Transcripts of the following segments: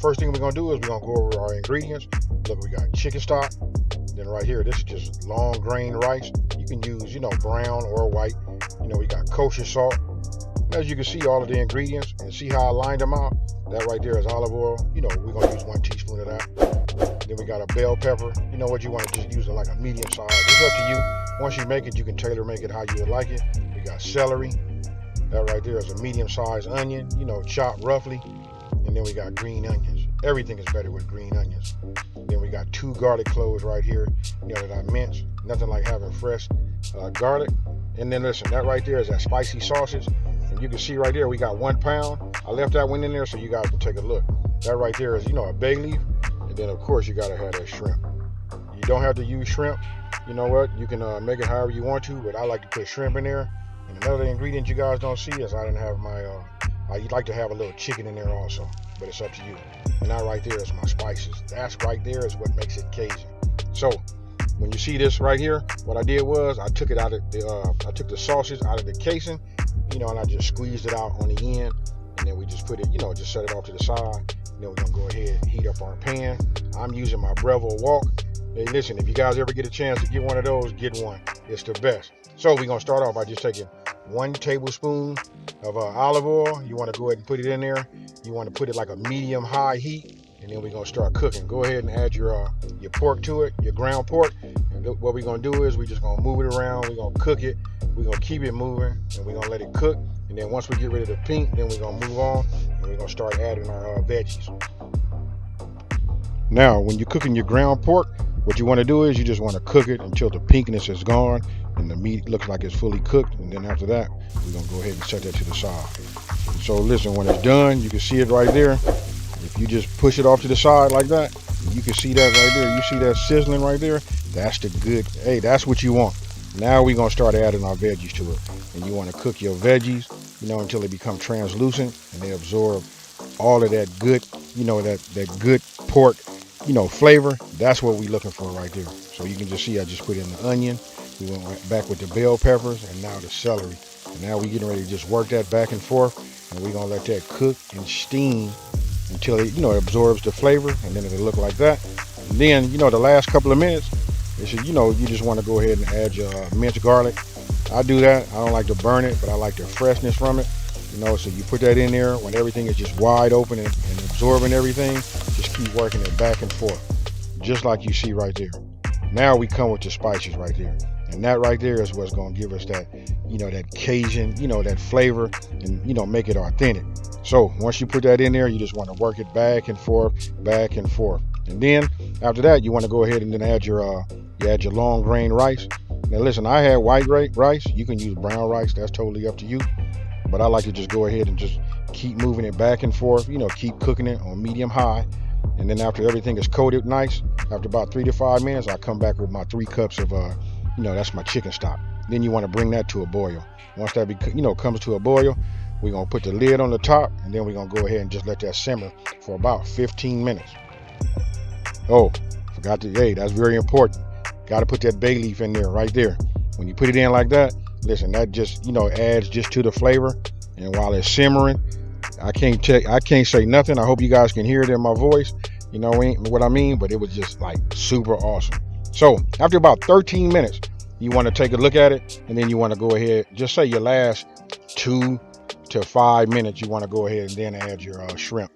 first thing we're gonna do is we're gonna go over our ingredients. Look, we got chicken stock. Then right here, this is just long grain rice. You can use, brown or white. We got kosher salt. As you can see, all of the ingredients and see how I lined them out. That right there is olive oil. We're gonna use 1 teaspoon of that. Then we got a bell pepper. You know what, you want to just use it like a medium size. It's up to you. Once you make it, you can tailor make it how you would like it. We got celery. That right there is a medium sized onion, chopped roughly. And then we got green onions. Everything is better with green onions. Then we got 2 garlic cloves right here, that I minced. Nothing like having fresh garlic. And then listen, that right there is that spicy sausage. And you can see right there, we got 1 pound. I left that one in there so you guys can take a look. That right there is, a bay leaf. And then of course you gotta have that shrimp. You don't have to use shrimp. You know what? You can make it however you want to, but I like to put shrimp in there. And another ingredient you guys don't see is I didn't have my, I like to have a little chicken in there also, but it's up to you. And that right there is my spices. That's right there is what makes it Cajun. So when you see this right here, what I did was I took it out of the, I took the sausage out of the casing, and I just squeezed it out on the end, and then we just put it, just set it off to the side. And then we're gonna go ahead and heat up our pan. I'm using my Breville Wok. Hey, listen, if you guys ever get a chance to get one of those, get one. It's the best. So we're gonna start off by just taking 1 tablespoon of olive oil. You want to go ahead and put it in there. You want to put it like a medium-high heat, and then we're gonna start cooking. Go ahead and add your pork to it, your ground pork. And what we're gonna do is we're just gonna move it around. We're gonna cook it. We're gonna keep it moving, and we're gonna let it cook. And then once we get rid of the pink, then we're gonna move on, and we're gonna start adding our veggies. Now, when you're cooking your ground pork, what you want to do is you just want to cook it until the pinkness is gone and the meat looks like it's fully cooked. And then after that, we're going to go ahead and set that to the side. So listen, when it's done, you can see it right there. If you just push it off to the side like that, you can see that right there. You see that sizzling right there? That's the good, hey, that's what you want. Now we're going to start adding our veggies to it. And you want to cook your veggies, until they become translucent and they absorb all of that good, that good pork, flavor. That's what we're looking for right there. So you can just see I just put in the onion. We went back with the bell peppers and now the celery. And now we're getting ready to just work that back and forth. And we're going to let that cook and steam until it, it absorbs the flavor. And then it'll look like that. And then, the last couple of minutes, it should, you just want to go ahead and add your minced garlic. I do that. I don't like to burn it, but I like the freshness from it. So you put that in there when everything is just wide open and absorbing everything. Just keep working it back and forth, just like you see right there. Now we come with the spices right there. And that right there is what's going to give us that, that Cajun, that flavor and, make it authentic. So once you put that in there, you just want to work it back and forth, back and forth. And then after that, you want to go ahead and then add your long grain rice. Now listen, I had white rice. You can use brown rice. That's totally up to you. But I like to just go ahead and just keep moving it back and forth, keep cooking it on medium high. And then after everything is coated nice, after about 3 to 5 minutes, I come back with my 3 cups of, that's my chicken stock. Then you want to bring that to a boil. Once that, comes to a boil, we're going to put the lid on the top, and then we're going to go ahead and just let that simmer for about 15 minutes. Oh, forgot to, hey, that's very important. Got to put that bay leaf in there, right there. When you put it in like that, listen, that just, adds just to the flavor. And while it's simmering, I can't say nothing. I hope you guys can hear it in my voice. What I mean? But it was just like super awesome. So after about 13 minutes, you want to take a look at it. And then you want to go ahead, just say your last 2 to 5 minutes, you want to go ahead and then add your shrimp.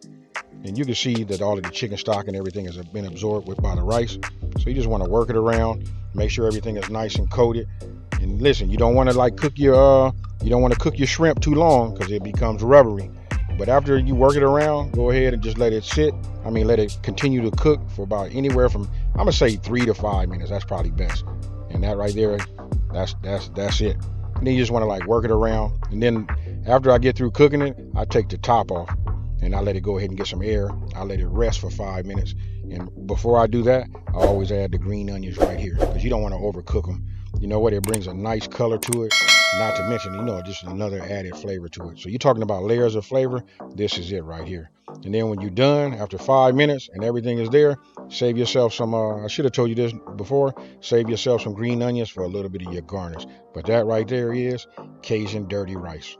And you can see that all of the chicken stock and everything has been absorbed by the rice. So you just want to work it around, make sure everything is nice and coated. And listen, you don't want to cook your shrimp too long because it becomes rubbery. But after you work it around, go ahead and just let it sit. Let it continue to cook for about anywhere from, I'm gonna say 3 to 5 minutes. That's probably best. And that right there, that's it. And then you just want to work it around. And then after I get through cooking it, I take the top off and I let it go ahead and get some air. I let it rest for 5 minutes. And before I do that, I always add the green onions right here because you don't want to overcook them. You know what? It brings a nice color to it. Not to mention, just another added flavor to it. So you're talking about layers of flavor. This is it right here. And then when you're done, after 5 minutes and everything is there, save yourself some, I should have told you this before, save yourself some green onions for a little bit of your garnish. But that right there is Cajun Dirty Rice.